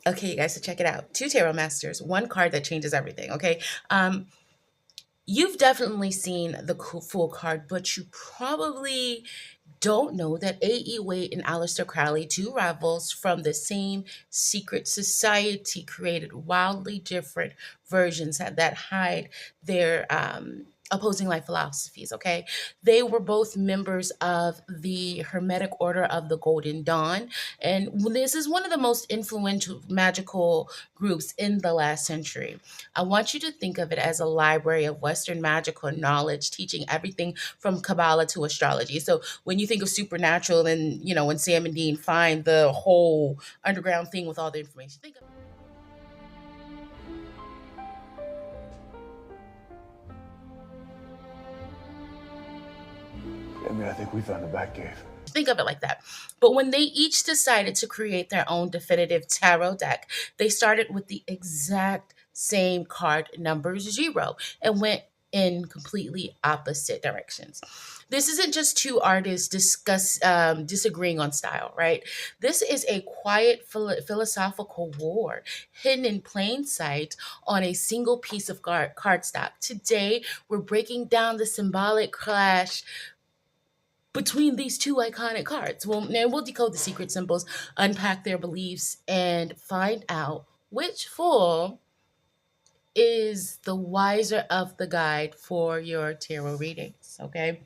Okay, you guys, so check it out. Two tarot masters, one card that changes everything. Okay, you've definitely seen the full card, but you probably don't know that A.E. Waite and Aleister Crowley, two rivals from the same secret society, created wildly different versions that hide their opposing life philosophies. Okay, they were both members of the Hermetic Order of the Golden Dawn, and this is one of the most influential magical groups in the last century. I want you to think of it as a library of Western magical knowledge, teaching everything from Kabbalah to astrology. So when you think of supernatural, and when Sam and Dean find the whole underground thing with all the information, I mean, I think we found the back cave. think of it like that. But when they each decided to create their own definitive tarot deck, they started with the exact same card number 0 and went in completely opposite directions. This isn't just two artists disagreeing on style, right? This is a quiet philosophical war hidden in plain sight on a single piece of cardstock. Today, we're breaking down the symbolic clash between these two iconic cards. We'll decode the secret symbols, unpack their beliefs, and find out which fool is the wiser of the guide for your tarot readings. Okay.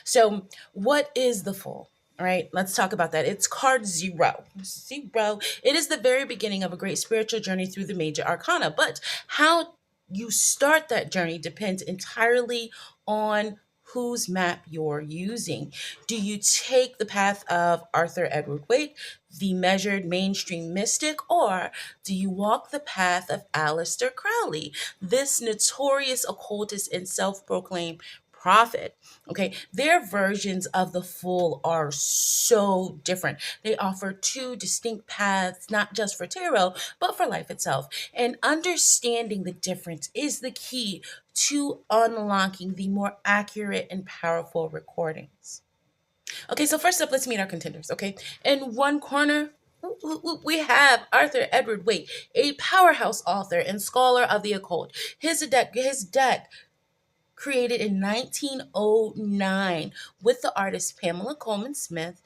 So, what is the fool? All right, let's talk about that. It's card 0. 0. It is the very beginning of a great spiritual journey through the major arcana, but how you start that journey depends entirely on whose map you're using. Do you take the path of Arthur Edward Waite, the measured mainstream mystic, or do you walk the path of Aleister Crowley, this notorious occultist and self-proclaimed prophet? Okay, their versions of the fool are so different. They offer two distinct paths, not just for tarot, but for life itself. And understanding the difference is the key to unlocking the more accurate and powerful recordings. Okay, so first up, let's meet our contenders. Okay, in one corner, we have Arthur Edward Waite, a powerhouse author and scholar of the occult. His deck created in 1909 with the artist Pamela Coleman Smith,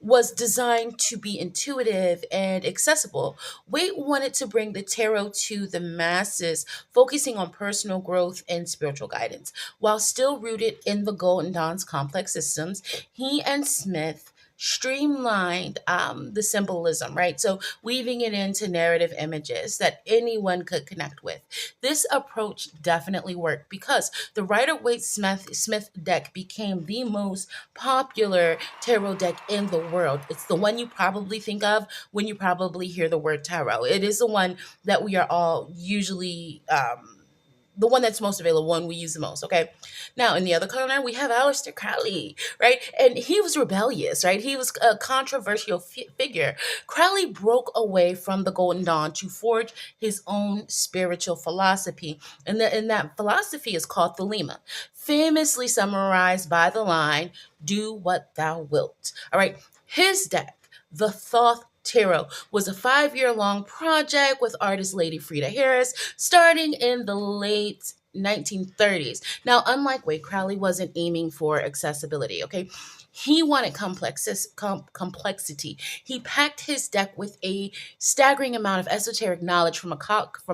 was designed to be intuitive and accessible. Waite wanted to bring the tarot to the masses, focusing on personal growth and spiritual guidance. While still rooted in the Golden Dawn's complex systems, he and Smith streamlined the symbolism, right? So weaving it into narrative images that anyone could connect with. This approach definitely worked because the Rider-Waite-Smith deck became the most popular tarot deck in the world. It's the one you probably think of when you probably hear the word tarot. It is the one that we are all usually the one that's most available, one we use the most. Okay. Now, in the other corner, we have Aleister Crowley, right? And he was rebellious, right? He was a controversial figure. Crowley broke away from the Golden Dawn to forge his own spiritual philosophy. And that philosophy is called Thelema, famously summarized by the line, "Do what thou wilt." All right. His deck, the Thoth Tarot, was a 5-year long project with artist Lady Frida Harris, starting in the late 1930s. Now, unlike Wade, Crowley wasn't aiming for accessibility, okay? He wanted complexity. He packed his deck with a staggering amount of esoteric knowledge from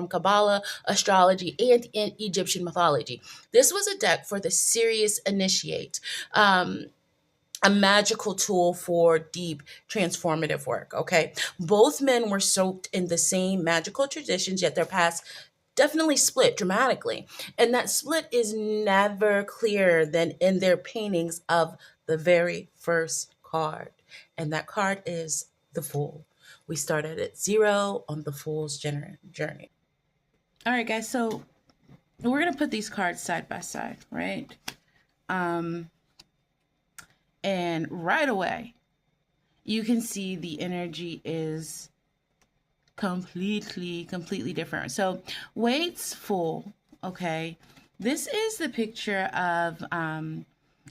Kabbalah, astrology, and in Egyptian mythology. This was a deck for the serious initiate. A magical tool for deep transformative work. Okay. Both men were soaked in the same magical traditions, yet their paths definitely split dramatically. And that split is never clearer than in their paintings of the very first card. And that card is the Fool. We started at 0 on the Fool's journey. All right, guys. So we're going to put these cards side by side, right? And right away, you can see the energy is completely different. So Waite's Fool, okay, this is the picture of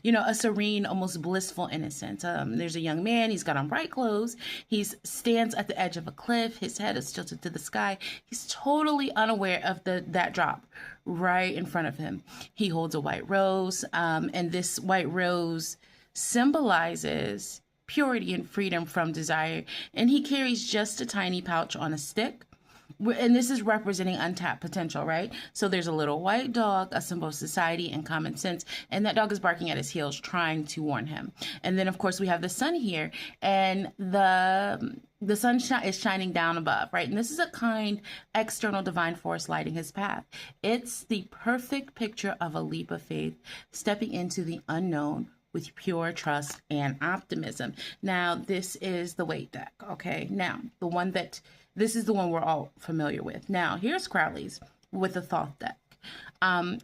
a serene, almost blissful innocence. There's a young man. He's got on bright clothes. He stands at the edge of a cliff. His head is tilted to the sky. He's totally unaware of that drop right in front of him. He holds a white rose, and this white rose symbolizes purity and freedom from desire. And he carries just a tiny pouch on a stick. And this is representing untapped potential, right? So there's a little white dog, a symbol of society and common sense, and that dog is barking at his heels, trying to warn him. And then, of course, we have the sun here, and the sun is shining down above, right? And this is a kind, external divine force lighting his path. It's the perfect picture of a leap of faith, stepping into the unknown with pure trust and optimism. Now, this is the Waite deck, okay? Now, this is the one we're all familiar with. Now, here's Crowley's with the Thoth deck.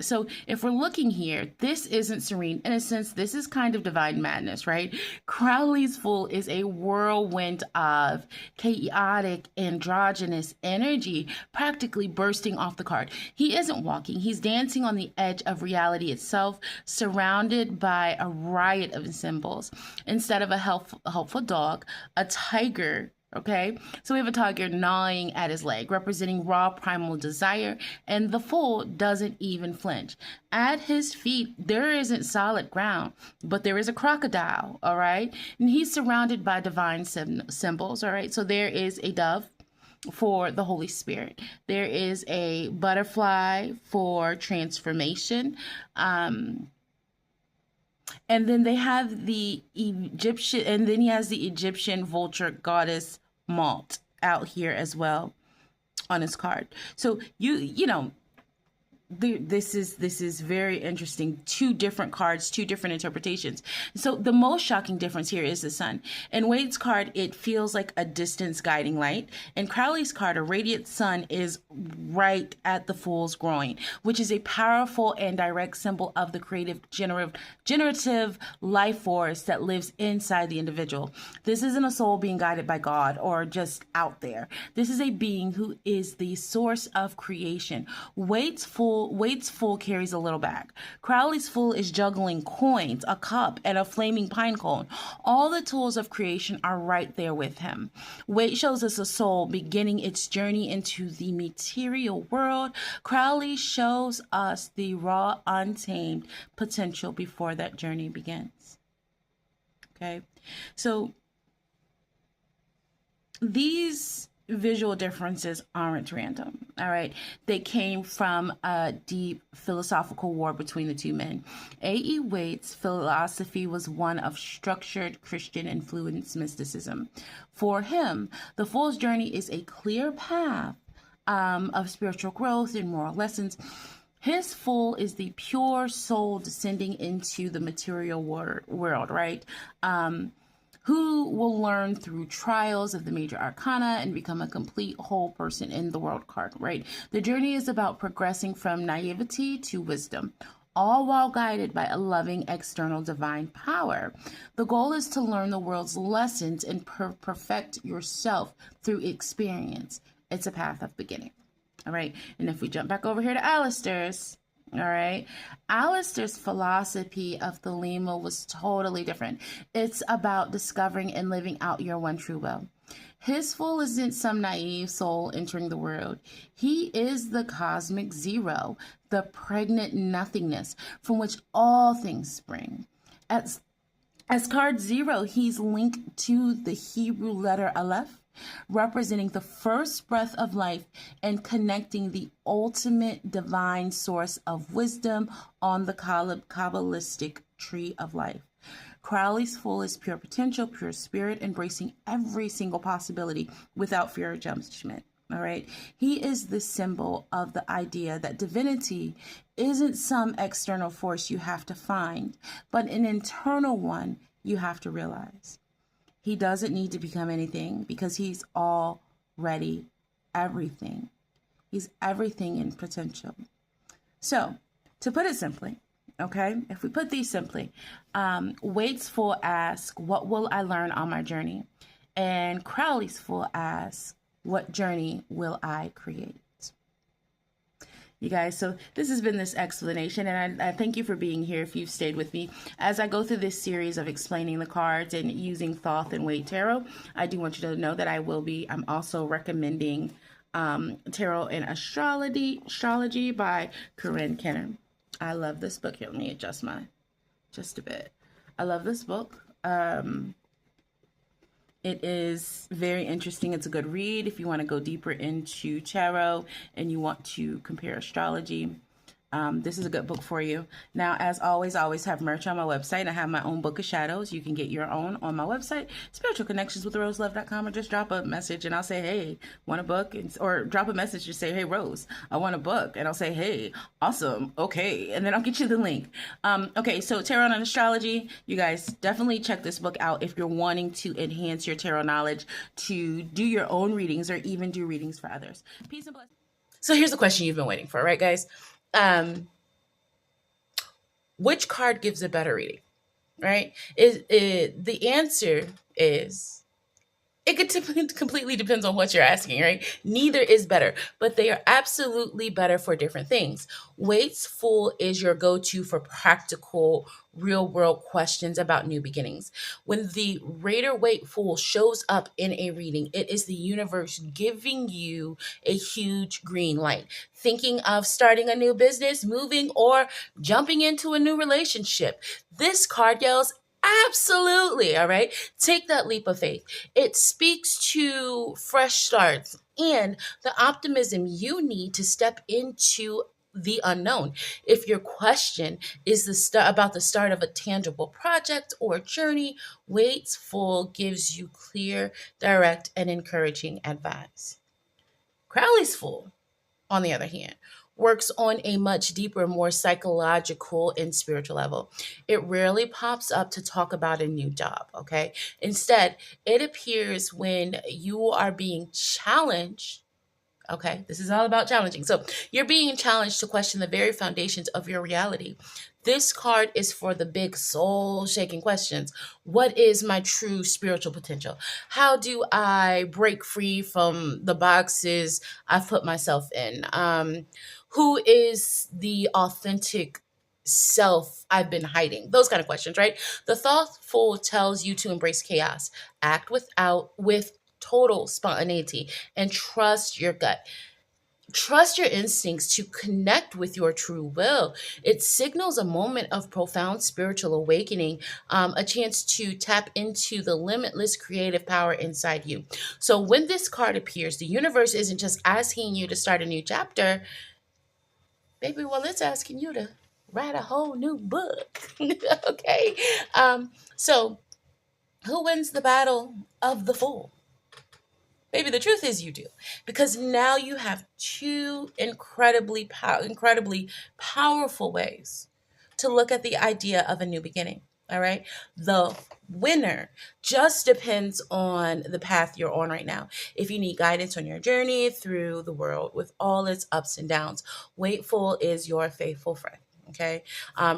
So if we're looking here, this isn't serene innocence. This is kind of divine madness, right? Crowley's Fool is a whirlwind of chaotic, androgynous energy, practically bursting off the card. He isn't walking. He's dancing on the edge of reality itself, surrounded by a riot of symbols. Instead of a helpful dog, a tiger. Okay, so we have a tiger gnawing at his leg, representing raw primal desire, and the Fool doesn't even flinch. At his feet, there isn't solid ground, but there is a crocodile, all right? And he's surrounded by divine symbols, all right? So there is a dove for the Holy Spirit. There is a butterfly for transformation. And then they have the Egyptian, and then he has the Egyptian vulture goddess Malt out here as well on his card. So this is very interesting. Two different cards, two different interpretations. So the most shocking difference here is the sun. In Waite's card, it feels like a distance guiding light. In Crowley's card, a radiant sun is right at the Fool's groin, which is a powerful and direct symbol of the creative, generative life force that lives inside the individual. This isn't a soul being guided by God or just out there. This is a being who is the source of creation. Waite's Fool carries a little bag. Crowley's Fool is juggling coins, a cup, and a flaming pine cone. All the tools of creation are right there with him. Waite shows us a soul beginning its journey into the material world. Crowley shows us the raw, untamed potential before that journey begins. Okay, so these visual differences aren't random, all right? They came from a deep philosophical war between the two men. A.E. Waite's philosophy was one of structured Christian influenced mysticism. For him, the Fool's journey is a clear path of spiritual growth and moral lessons. His Fool is the pure soul descending into the material world, right? Who will learn through trials of the major arcana and become a complete whole person in the world card, right? The journey is about progressing from naivety to wisdom, all while guided by a loving external divine power. The goal is to learn the world's lessons and perfect yourself through experience. It's a path of beginning, all right? And if we jump back over here to Allister's, all right. Allister's philosophy of the Lima was totally different. It's about discovering and living out your one true will. His Fool isn't some naive soul entering the world. He is the cosmic zero, the pregnant nothingness from which all things spring. As card zero, he's linked to the Hebrew letter Aleph, representing the first breath of life and connecting the ultimate divine source of wisdom on the Kabbalistic tree of life. Crowley's Fool is pure potential, pure spirit, embracing every single possibility without fear or judgment. All right. He is the symbol of the idea that divinity isn't some external force you have to find, but an internal one you have to realize. He doesn't need to become anything because he's already everything. He's everything in potential. So, to put it simply, okay, if we put these simply, Waite's Fool asks, what will I learn on my journey? And Crowley's Fool asks, what journey will I create? you guys. So this has been this explanation, and I thank you for being here if you've stayed with me. As I go through this series of explaining the cards and using Thoth and Waite Tarot, I do want you to know that I'm also recommending Tarot and Astrology by Corinne Kenner. I love this book. Here, let me adjust mine just a bit. I love this book. It is very interesting. It's a good read if you want to go deeper into tarot and you want to compare astrology. This is a good book for you. Now, as always, I always have merch on my website. I have my own book of shadows. You can get your own on my website, spiritualconnectionswithrose.com, or just drop a message and I'll say, hey, want a book? Or drop a message to say, hey, Rose, I want a book. And I'll say, hey, awesome. Okay. And then I'll get you the link. Okay. So tarot and astrology, you guys definitely check this book out if you're wanting to enhance your tarot knowledge, to do your own readings or even do readings for others. Peace and blessings. So here's the question you've been waiting for, right, guys? Which card gives a better reading, right? The answer is it completely depends on what you're asking, right? Neither is better, but they are absolutely better for different things. Waite's Fool is your go-to for practical, real-world questions about new beginnings. When the Raider Waite Fool shows up in a reading, it is the universe giving you a huge green light. Thinking of starting a new business, moving, or jumping into a new relationship. This card yells, absolutely, all right? Take that leap of faith. It speaks to fresh starts and the optimism you need to step into the unknown. If your question is about the start of a tangible project or journey, Waite's Full gives you clear, direct, and encouraging advice. Crowley's Full, on the other hand, works on a much deeper, more psychological and spiritual level. It rarely pops up to talk about a new job, okay? Instead, it appears when you are being challenged. Okay, this is all about challenging. So you're being challenged to question the very foundations of your reality. This card is for the big soul shaking questions. What is my true spiritual potential? How do I break free from the boxes I've put myself in? Who is the authentic self I've been hiding? Those kind of questions, right? The thoughtful tells you to embrace chaos, act with total spontaneity, and trust your gut. Trust your instincts to connect with your true will. It signals a moment of profound spiritual awakening, a chance to tap into the limitless creative power inside you. So, when this card appears, the universe isn't just asking you to start a new chapter, baby, well, it's asking you to write a whole new book. Okay. So, who wins the battle of the fool? Maybe the truth is you do, because now you have two incredibly powerful ways to look at the idea of a new beginning. All right. The winner just depends on the path you're on right now. If you need guidance on your journey through the world with all its ups and downs, Waitful is your faithful friend. Okay.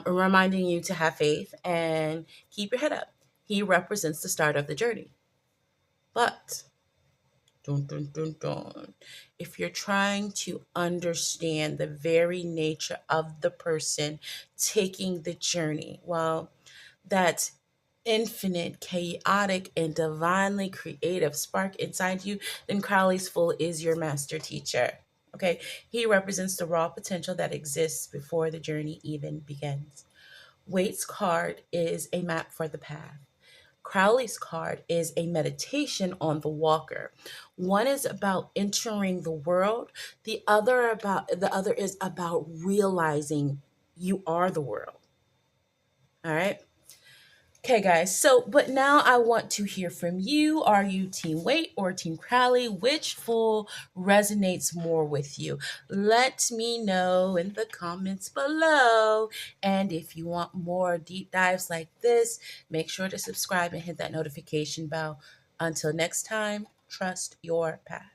Reminding you to have faith and keep your head up. He represents the start of the journey. But dun, dun, dun, dun. If you're trying to understand the very nature of the person taking the journey, well, that infinite, chaotic, and divinely creative spark inside you, then Crowley's Full is your master teacher. Okay, he represents the raw potential that exists before the journey even begins. Waite's card is a map for the path. Crowley's card is a meditation on the walker. One is about entering the world, the other is about realizing you are the world. All right? Okay, guys. So, but now I want to hear from you. Are you Team Waite or Team Crowley? Which full resonates more with you? Let me know in the comments below. And if you want more deep dives like this, make sure to subscribe and hit that notification bell. Until next time, trust your path.